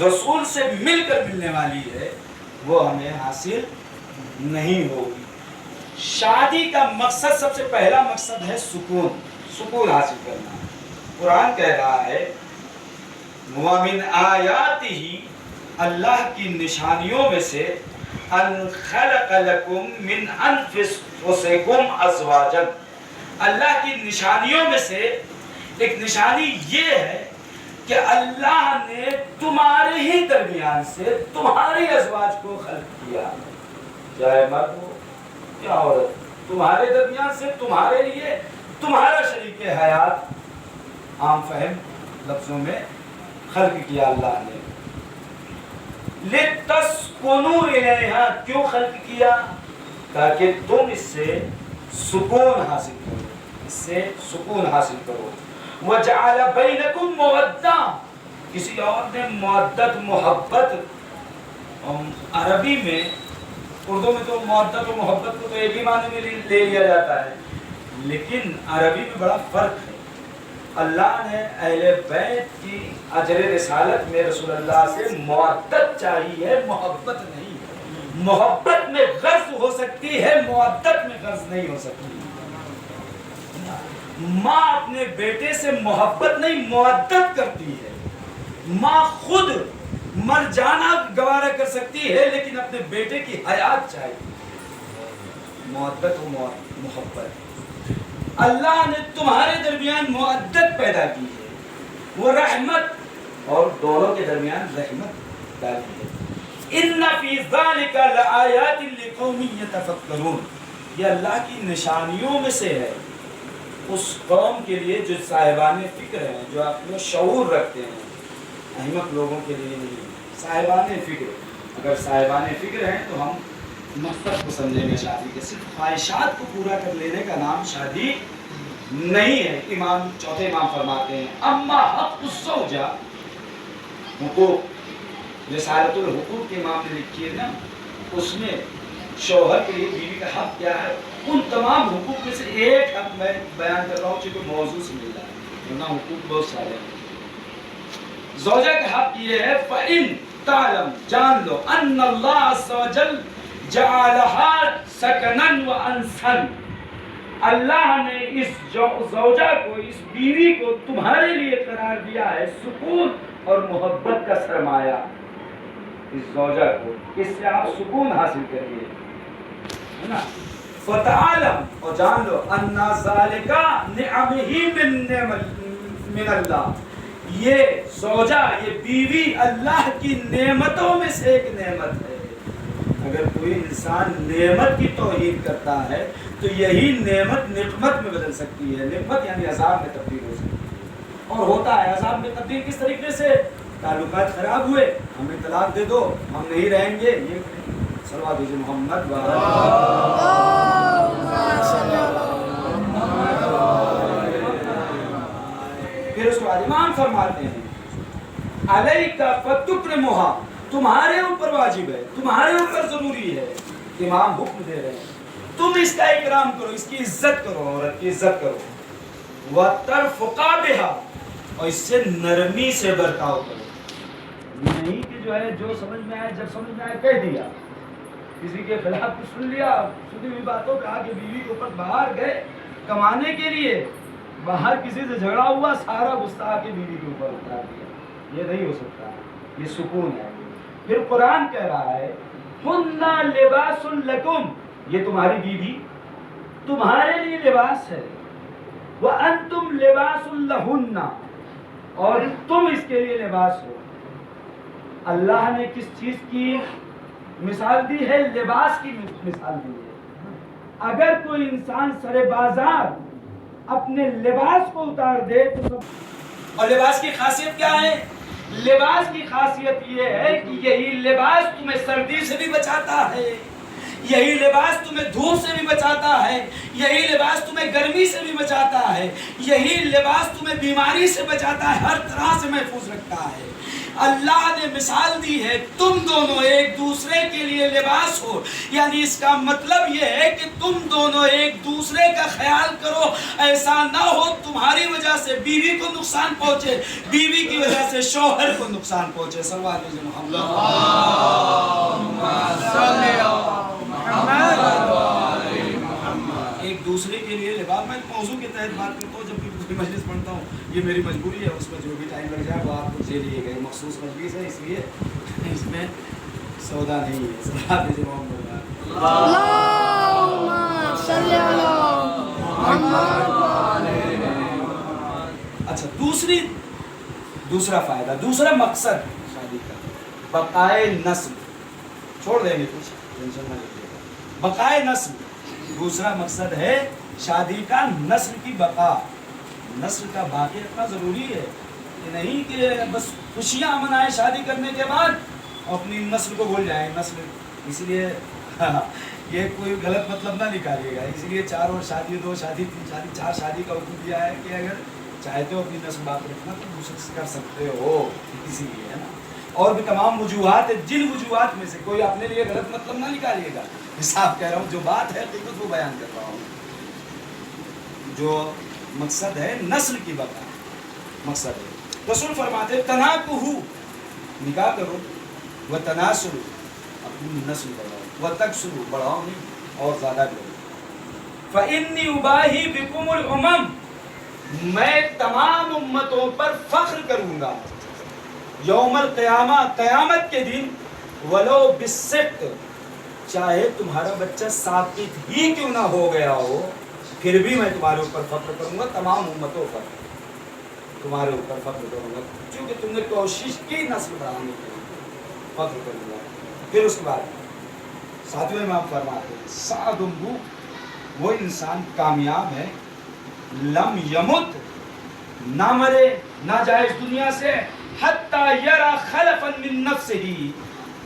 رسول سے مل کر ملنے والی ہے وہ ہمیں حاصل نہیں ہوگی۔ شادی کا مقصد، سب سے پہلا مقصد ہے سکون، سکون حاصل کرنا۔ قرآن کہہ رہا ہے وَمِنْ آیَاتِهِ، اللہ کی نشانیوں میں سے ان خلق لکم من انفسکم ازواجا، اللہ کی نشانیوں میں سے ایک نشانی یہ ہے کہ اللہ نے تمہارے ہی درمیان سے تمہارے ازواج کو خلق کیا، چاہے مرد ہو یا عورت، تمہارے درمیان سے تمہارے لیے تمہارا شریک حیات، عام فہم لفظوں میں خلق کیا اللہ نے۔ لِتَسْكُنُوا إِلَيْهَا، کیوں خلق کیا؟ تاکہ تم اس سے سکون حاصل کرو، اس سے سکون حاصل کرو۔ وَجَعَلَ بَيْنَكُمْ مَوَدَّةً، کسی اور نے مودت، محبت، عربی میں، اردو میں تو مودت و محبت کو تو ایک ہی معنی میں لے لیا جاتا ہے، لیکن عربی میں بڑا فرق ہے۔ اللہ نے اہل بیت کی اجر رسالت میں رسول اللہ سے مودت چاہی ہے، محبت نہیں۔ محبت میں غرض ہو سکتی ہے، مودت میں غرض نہیں ہو سکتی۔ ماں اپنے بیٹے سے محبت نہیں مودت کرتی ہے، ماں خود مر جانا گوارا کر سکتی ہے لیکن اپنے بیٹے کی حیات چاہیے، مودت و محبت۔ اللہ نے تمہارے درمیان مودت پیدا کی ہے، وہ رحمت، اور دونوں کے درمیان رحمت ڈالی ہے۔ ان فی ذلک لآیات لقوم یتفکرون، یہ اللہ کی نشانیوں میں سے ہے اس قوم کے لیے جو صاحبان فکر ہیں، جو اپنے شعور رکھتے ہیں، احمق لوگوں کے لیے نہیں، صاحبان فکر۔ اگر صاحبان فکر ہیں تو ہم مقصد کو سمجھیں گے شادی کے، صرف خواہشات کو پورا کر لینے کا نام شادی نہیں ہے۔ چوتھے امام فرماتے ہیں اما حق الزوجہ، حقوق، رسالۃ الحقوق کے امام نے لکھی ہے نا، اس میں شوہر کے لیے بیوی کا حق کیا ہے، ان تمام حقوق میں سے ایک حق میں بیان کر رہا ہوں چونکہ موضوع سے مل رہا ہے، ورنہ حقوق بہت سارے ہیں۔ زوجہ کا حق یہ ہے فَإِن تعلم، جان لو، ان اللہ عز وجل جعلها سکنا وانسا، اللہ نے اس زوجہ کو، اس بیوی کو تمہارے لیے قرار دیا ہے سکون اور محبت کا سرمایہ۔ اس زوجہ کو، اس سے آپ سکون حاصل کریے، ہے نا۔ فتعلم، اور جان لو، ان ذالک نعمہ من اللہ، یہ زوجہ، یہ بیوی اللہ کی نعمتوں میں سے ایک نعمت ہے۔ اگر کوئی انسان نعمت کی توہین کرتا ہے تو یہی نعمت نقمت میں بدل سکتی ہے، نقمت یعنی عذاب میں تبدیل ہو سکتی ہے، اور ہوتا ہے عذاب میں تبدیل کس طریقے سے؟ تعلقات خراب ہوئے، ہمیں طلاق دے دو، ہم نہیں رہیں گے، یہ صلوات دیجیے محمد پھر اس کے بعد امام فرماتے ہیں علیک فتکرمھا، تمہارے اوپر واجب ہے، تمہارے اوپر ضروری ہے، امام حکم دے رہے ہیں تم اس کا اکرام کرو، اس کی عزت کرو، عورت کی عزت کرو، وَتَرْفُقَا بِهَا، اور اس سے نرمی سے برتاؤ کرو، نہیں کہ جو ہے جو سمجھ میں آئے، جب سمجھ میں آئے کہہ دیا، کسی کے خلاف کچھ سن لیا، سنی ہوئی باتوں کہا کہ بیوی کے اوپر باہر گئے کمانے کے لیے، باہر کسی سے جھگڑا ہوا، سارا غصہ آ کے بیوی کے اوپر اتار دیا، یہ نہیں ہو سکتا، یہ سکون ہے۔ پھر قرآن کہہ رہا ہے ہن لباس لکم، یہ تمہاری بیوی تمہارے لیے لباس ہے، وانتم لباس لہن، اور تم اس کے لیے لباس ہو۔ اللہ نے کس چیز کی مثال دی ہے؟ لباس کی مثال دی ہے۔ اگر کوئی انسان سر بازار اپنے لباس کو اتار دے تو اور لباس کی خاصیت کیا ہے؟ لباس کی خاصیت یہ ہے کہ یہی لباس تمہیں سردی سے بھی بچاتا ہے، یہی لباس تمہیں دھوپ سے بھی بچاتا ہے، یہی لباس تمہیں گرمی سے بھی بچاتا ہے، یہی لباس تمہیں بیماری سے بچاتا ہے، ہر طرح سے محفوظ رکھتا ہے۔ اللہ نے مثال دی ہے تم دونوں ایک دوسرے کے لیے لباس ہو، یعنی اس کا مطلب یہ ہے کہ تم دونوں ایک دوسرے کا خیال کرو، ایسا نہ ہو تمہاری وجہ سے بیوی کو نقصان پہنچے، بیوی کی وجہ سے شوہر کو نقصان پہنچے۔ صلوات محمد ایک دوسرے کے لیے لباس۔ میں موضوع کے تحت بات کرتا ہوں، جب بھی کوئی مجلس پڑھتا ہوں، یہ میری مجبوری ہے، اس میں جو بھی ٹائم لگ جائے وہ آپ کو دے لیے گئے، مخصوص مجلس ہے، اس لیے اس میں سودا نہیں ہے۔ صلوات محمد۔ اللہم صلی علی محمد۔ اچھا، دوسرا فائدہ، دوسرا مقصد شادی کا بقائے نسل۔ چھوڑ دیں گے کچھ ٹینشن نہ لیجیے گا۔ بقائے نسل دوسرا مقصد ہے شادی کا، نسل کی بقا، نسل کا باقی رکھنا ضروری ہے، یہ نہیں کہ بس خوشیاں منائیں شادی کرنے کے بعد اپنی نسل کو بھول جائیں۔ نسل اس لیے یہ کوئی غلط مطلب نہ نکالیے گا، اس لیے 4 اور شادی، 2 شادی، 3 شادی، 4 شادی کا حکم دیا ہے کہ اگر چاہتے ہو اپنی نسل باقی رکھنا تو دوسرے سے کر سکتے ہو، اسی لیے ہے نا۔ اور بھی تمام وجوہات ہیں، جن وجوہات میں سے کوئی اپنے لیے غلط مطلب نہ نکالیے گا، صاف کہہ رہا ہوں، جو بات ہے حقیقت وہ بیان کر رہا ہوں۔ جو مقصد ہے نسل کی بقا مقصد ہے۔ رسول فرماتے ہیں تناکحوا، نکاح کرو، وتناسلوا، اپنی نسل بڑھاؤ، وتکثروا، بڑھاؤ نہیں اور زیادہ کرو۔ فإنی اباہی بکم الامم، میں تمام امتوں پر فخر کروں گا یوم القیامہ، قیامت کے دن، ولو بالسقط، چاہے تمہارا بچہ ساقط ہی کیوں نہ ہو گیا ہو، پھر بھی میں تمہارے اوپر فخر کروں گا، تمام امتوں پر تمہارے اوپر فخر کروں گا، کیونکہ تم نے کوشش کی نسل بڑھانے کے لیے، فخر کروں گا۔ پھر اس کے بعد 7ویں امام فرماتے ہیں سعد وہ انسان کامیاب ہے، لم یمت، نہ مرے، نہ جائے اس دنیا سے، حتی یرا خلفا من نفسہ،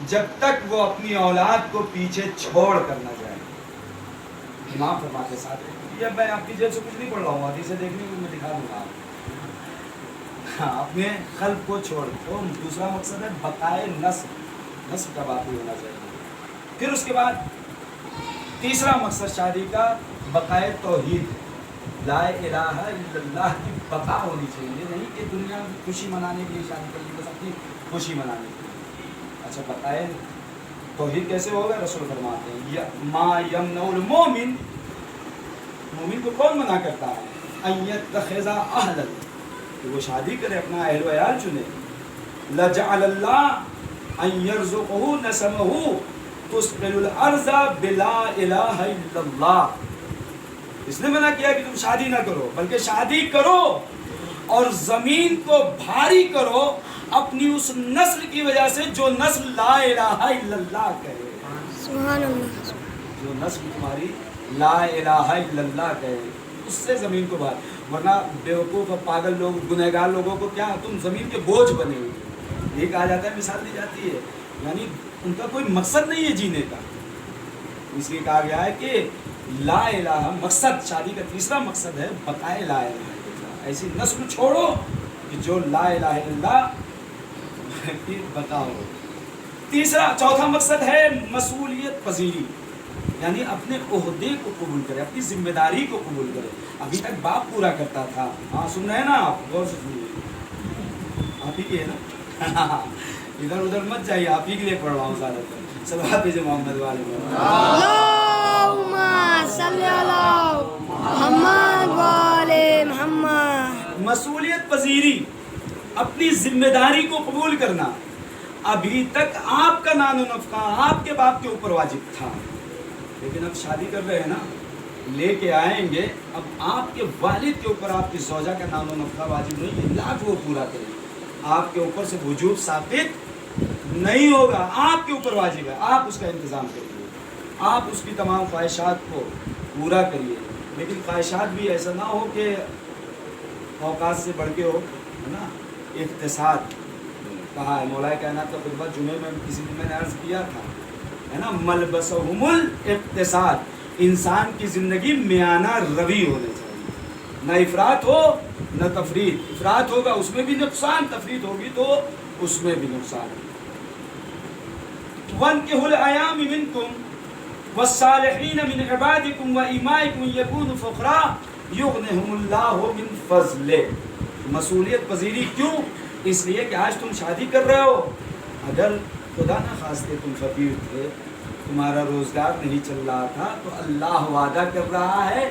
جب تک وہ اپنی اولاد کو پیچھے چھوڑ کر نہ جائے۔ امام فرماتے ساتھ یہ میں آپ کی جیل سے کچھ نہیں پڑھ رہا ہوں، حدیثیں دیکھنے کو میں دکھا دوں گا، ہاں، اپنے خلق کو چھوڑ۔ تو دوسرا مقصد ہے بقائے نسل، نسل کا باقی ہونا چاہیے۔ پھر اس کے بعد تیسرا مقصد شادی کا بقائے توحید، لا الہ الا اللہ کی بقا ہونی چاہیے، نہیں کہ دنیا میں خوشی منانے کے لیے شادی کرنی، بس اپنی خوشی منانے کے لیے۔ اچھا، بقائے توحید کیسے ہوگا؟ رسول فرماتے ہیں ما یمنع المومن، مومن کو کون منع کرتا ہے؟ ان یتخذ اہلا، کہ وہ شادی کرے، اپنا اہل و عیال چنے۔ لجعل اللہ ان یرزقہ نسمہ تسقل الارض بلا الہ الا اللہ، اس نے منع کیا کہ تم شادی نہ کرو، بلکہ شادی کرو اور زمین کو بھاری کرو اپنی اس نسل کی وجہ سے جو نسل لا الہ الا اللہ کہے، سبحان اللہ، جو نسل تمہاری لا الہ الا اللہ کہے، اس سے زمین کو بھاری۔ ورنہ بیوقوف اور پاگل لوگ، گنہگار لوگوں کو کیا، تم زمین کے بوجھ بنے ہوئے، یہ کہا جاتا ہے، مثال دی جاتی ہے، یعنی ان کا کوئی مقصد نہیں ہے جینے کا۔ اس لیے کہا گیا ہے کہ لا الہ، مقصد شادی کا تیسرا مقصد ہے بقائے لا الہ الا اللہ، ایسی نسل چھوڑو کہ جو لا الہ الا اللہ کی بقا ہو۔ چوتھا مقصد ہے مسئولیت پذیری، یعنی اپنے عہدے کو قبول کرے، اپنی ذمہ داری کو قبول کرے۔ ابھی تک باپ پورا کرتا تھا، ہاں سن رہے ہیں نا آپ، غور سے سنیے، آپ ہی کی ہے نا، ادھر ادھر مت جائیے، آپ ہی کے لیے پڑھ رہا ہوں زیادہ تر۔ صلوات محمد والے اللہم صلی علی محمد والے محمد۔ مسئولیت پذیری، اپنی ذمہ داری کو قبول کرنا۔ ابھی تک آپ کا نان و نفقہ آپ کے باپ کے اوپر واجب تھا، لیکن اب شادی کر رہے ہیں نا، لے کے آئیں گے، اب آپ کے والد کے اوپر آپ کی زوجہ کا نان و نفقہ واجب نہیں ہے، لاکھ وہ پورا کریں، آپ کے اوپر سے وجوب ثابت نہیں ہوگا، آپ کے اوپر واجب ہے، آپ اس کا انتظام کریے، آپ اس کی تمام خواہشات کو پورا کریے، لیکن خواہشات بھی ایسا نہ ہو کہ اوقات سے بڑھ کے ہو، ہے نا۔ اقتصاد کہا ہے مولا کائنات کا خطبہ جمعے میں کسی دن میں نے عرض کیا تھا، ہے نا، ملبسہم الاقتصاد، انسان کی زندگی میانہ روی ہونے چاہیے، نہ افراط ہو نہ تفریط، افراط ہوگا اس میں بھی نقصان، تفریط ہوگی تو اس میں بھی نقصان ہے. وَانْكِحُوا الْأَيَامِ مِنْكُمْ وَالصَّالِحِينَ مِنْ عِبَادِكُمْ وَإِمَائِكُمْ يَكُونُوا فُقَرَاءَ يُغْنِهُمُ اللَّهُ مِنْ فَضْلِهِ. مسئولیت پذیری کیوں؟ اس لیے کہ آج تم شادی کر رہے ہو، اگر خدا نہ خواستہ تم فقیر تھے، تمہارا روزگار نہیں چل رہا تھا، تو اللہ وعدہ کر رہا ہے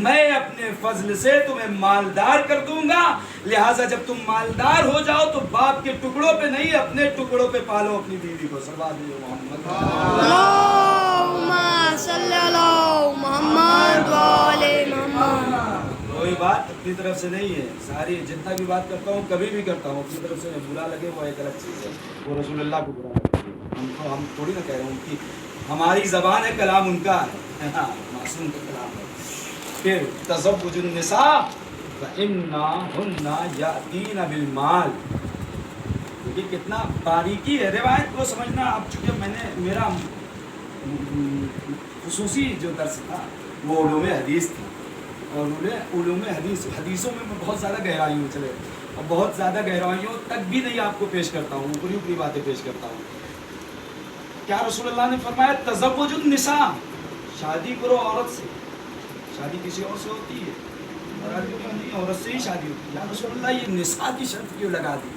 میں اپنے فضل سے تمہیں مالدار کر دوں گا. لہٰذا جب تم مالدار ہو جاؤ تو باپ کے ٹکڑوں پہ نہیں اپنے ٹکڑوں پہ پالو اپنی بیوی کو. صلوات محمد. اللهم صل على محمد وآل محمد. کوئی بات اپنی طرف سے نہیں ہے، ساری جتنا بھی بات کرتا ہوں کبھی بھی کرتا ہوں اپنی طرف سے برا لگے وہ ایک الگ چیز ہے، وہ رسول اللہ کو برا لگے. ہم تھوڑی نہ کہہ رہے ہیں ان کی، ہماری زبان ہے، کلام ان کا ہے، معصوم کا کلام ہے. پھر تزوج النساء فإنهن يأتين بالمال. یہ کتنا باریکی ہے روایت کو سمجھنا. اب چونکہ میں نے میرا خصوصی جو درس تھا وہ علوم حدیث تھا، اور علوم حدیثوں میں بہت زیادہ گہرائیوں میں چلے، اور بہت زیادہ گہرائیوں تک بھی نہیں آپ کو پیش کرتا ہوں، اوپری اوپری باتیں پیش کرتا ہوں. کیا رسول اللہ نے فرمایا تزوج النساء، شادی کرو عورت سے. شادی کسی اور سے ہوتی ہے، عورت سے ہی شادی ہوتی ہے. یا رسول اللہ یہ نساء کی شرط کیوں لگا دی؟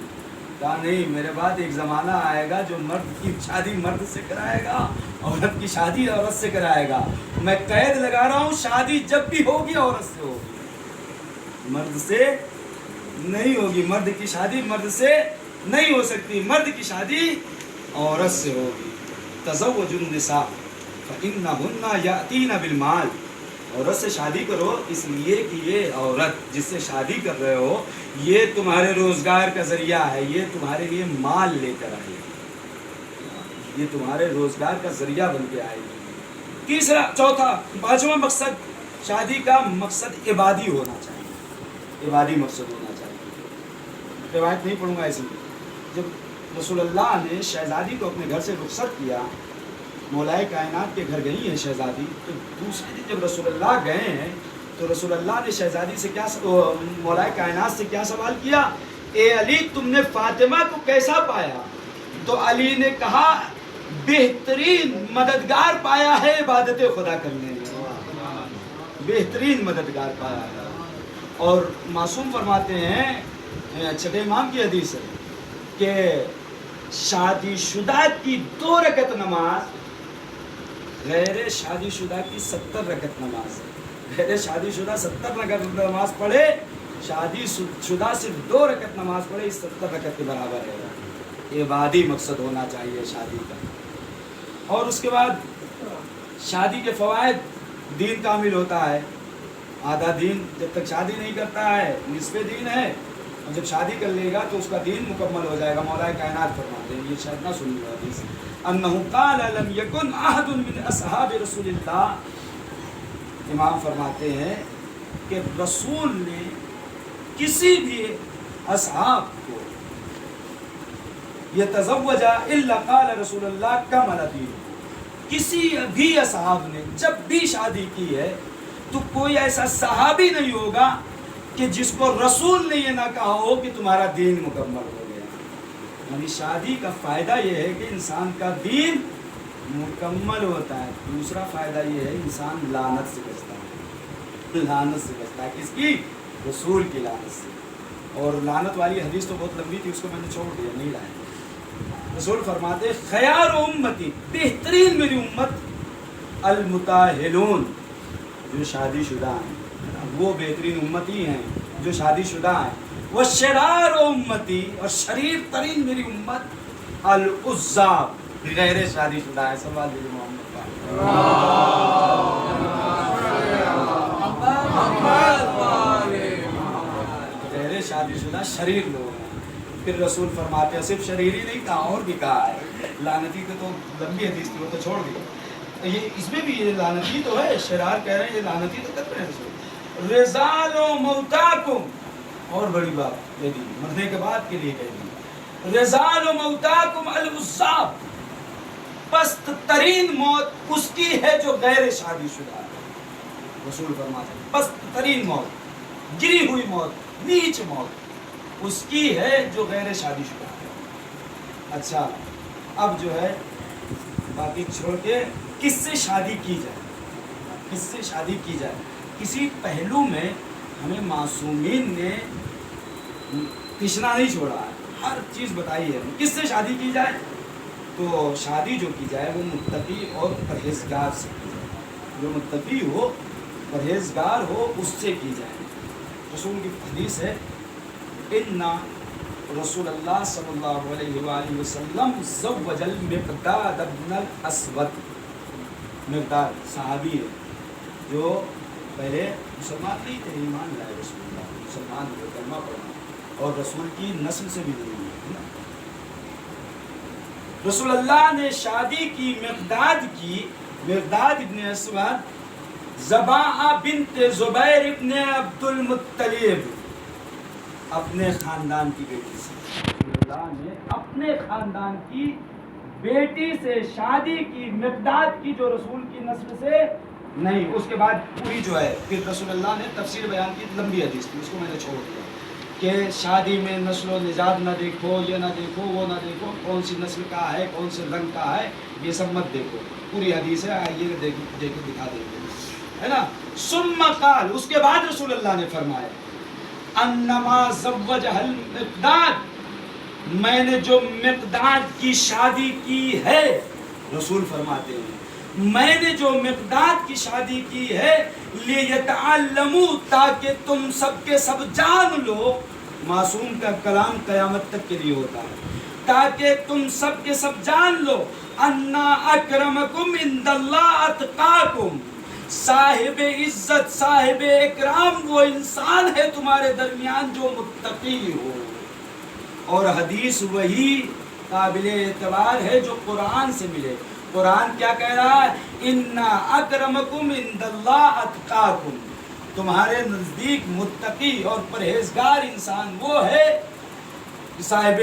کہا نہیں، میرے بعد ایک زمانہ آئے گا جو مرد کی شادی مرد سے کرائے گا، عورت کی شادی عورت سے کرائے گا. میں قید لگا رہا ہوں، شادی جب بھی ہوگی عورت سے ہوگی، مرد سے نہیں ہوگی. مرد کی شادی مرد سے نہیں ہو سکتی، مرد کی شادی عورت سے ہوگی. تزوج النساء فإنهن يأتين بالمال. عورت سے شادی کرو اس لیے کہ یہ عورت جس سے شادی کر رہے ہو یہ تمہارے روزگار کا ذریعہ ہے، یہ تمہارے لیے مال لے کر آئے گی، یہ تمہارے روزگار کا ذریعہ بن کے آئے گی. تیسرا، چوتھا، پانچواں مقصد، شادی کا مقصد عبادی ہونا چاہیے، عبادی مقصد ہونا چاہیے. روایت نہیں پڑھوں گا اس لیے. جب رسول اللہ نے شہزادی کو اپنے گھر سے رخصت کیا، مولائے کائنات کے گھر گئی ہیں شہزادی، تو دوسرے دن جب رسول اللہ گئے ہیں تو رسول اللہ نے شہزادی سے کیا، مولائے کائنات سے کیا سوال کیا؟ اے علی تم نے فاطمہ کو کیسا پایا؟ تو علی نے کہا بہترین مددگار پایا ہے عبادت خدا کرنے میں، بہترین مددگار پایا ہے. اور معصوم فرماتے ہیں، چھٹے امام کی حدیث ہے کہ شادی شدہ کی 2 رکعت نماز غیر شادی شدہ کی 70 رکعت نماز ہے. غیر شادی شدہ 70 رکعت نماز پڑھے، شادی شدہ صرف 2 رکعت نماز پڑھے، اس 70 رکعت کے برابر ہے. عبادی مقصد ہونا چاہیے شادی کا. اور اس کے بعد شادی کے فوائد، دین کامل ہوتا ہے. آدھا دین جب تک شادی نہیں کرتا ہے نصف دین ہے، اور جب شادی کر لے گا تو اس کا دین مکمل ہو جائے گا. مولا کائنات فرماتے ہیں، یہ شاید نہ سنی ہو حدیث، انہ قال لم یکن احد من اصحاب رسول اللہ. امام فرماتے ہیں کہ رسول نے کسی بھی اصحاب کو یتزوج الا قال رسول اللہ کمل دین. کسی بھی اصحاب نے جب بھی شادی کی ہے تو کوئی ایسا صحابی نہیں ہوگا کہ جس کو رسول نے یہ نہ کہا ہو کہ تمہارا دین مکمل ہو گیا. یعنی شادی کا فائدہ یہ ہے کہ انسان کا دین مکمل ہوتا ہے. دوسرا فائدہ یہ ہے انسان لعنت سے بچتا ہے، لعنت سے بچتا ہے. کس کی؟ رسول کی لعنت سے. اور لعنت والی حدیث تو بہت لمبی تھی، اس کو میں نے چھوڑ دیا، نہیں لائے. رسول فرماتے خیار امتی، بہترین میری امت، المتاہلون، جو شادی شدہ ہیں، وہ بہترین امتی ہیں جو شادی شدہ ہیں. وہ شرار امتی، اور شریر ترین میری امت العزاب، غیر شادی شدہ ہے. سوال دیجیے محمد کا. غیر شادی شدہ شریر لوگ ہیں. پھر رسول فرماتے ہیں صرف شریر ہی نہیں کہا، اور بھی کہا ہے. لعنتی کو تو لمبی حدیث تھی، وہ تو چھوڑ دیا. یہ اس میں بھی یہ لعنتی تو ہے، شرار کہہ رہے ہیں، یہ لعنتی تو کر رہے ہیں رسول. رزال موتاکم، اور بڑی بات کہہ دی، مرنے کے بعد کے لیے کہہ دی. رزال موتاکم العزاب، پست ترین موت اس کی ہے جو غیر شادی شدہ ہے. رسول فرماتے ہیں پست ترین موت، گری ہوئی موت، نیچ موت اس کی ہے جو غیر شادی شدہ ہے. اچھا اب جو ہے باقی چھوڑ کے کس سے شادی کی جائے، کس سے شادی کی جائے، کسی پہلو میں ہمیں معصومین نے پیچھنا نہیں چھوڑا ہے، ہر چیز بتائی ہے کس سے شادی کی جائے. تو شادی جو کی جائے وہ متقی اور پرہیزگار سے کی جائے، جو متقی ہو پرہیزگار ہو اس سے کی جائے. رسول کی حدیث ہے ان رسول اللہ صلی اللہ علیہ وآلہ وسلم زوج المقداد ابن الاسود. مقداد صحابی ہے جو پہلے مسلمان نہیں تھے، ایمان لائے رسول اللہ، مسلمان ہوئے، کلمہ پڑھا اور رسول کی نسل سے بھی نہیں ہوئی نا. رسول اللہ نے شادی کی مقداد ابن اسود زباء بنت زبیر ابن عبد المطلب اپنے خاندان کی بیٹی سے. رسول اللہ نے اپنے خاندان کی بیٹی سے شادی کی، مقداد کی جو رسول کی نسل سے نہیں. اس کے بعد پوری جو ہے پھر رسول اللہ نے تفسیر بیان کی، لمبی حدیث تھی اس کو میں نے چھوڑ دیا کہ شادی میں نسل و نژاد نہ دیکھو، یہ نہ دیکھو، وہ نہ دیکھو، کون سی نسل کا ہے، کون سے رنگ کا ہے، یہ سب مت دیکھو. پوری حدیث ہے، آئیے دیکھ کے دکھا دیں گے، ہے نا. ثم قال، اس کے بعد رسول اللہ نے فرمایا انما زوجها المقداد، میں نے جو مقداد کی شادی کی ہے، رسول فرماتے ہیں میں نے جو مقداد کی شادی کی ہے لیتعلموا، تاکہ تم سب کے سب جان لو. معصوم کا کلام قیامت تک کے لیے ہوتا ہے. تاکہ تم سب کے سب جان لو انا اکرمکم عند اللہ اتقاکم، صاحب عزت صاحب اکرام وہ انسان ہے تمہارے درمیان جو متقی ہو. اور حدیث وہی قابل اعتبار ہے جو قرآن سے ملے. قرآن کیا کہہ رہا ہے؟ انا اکرمکم عند اللہ اتقاکم، تمہارے نزدیک متقی اور پرہیزگار انسان وہ ہے صاحب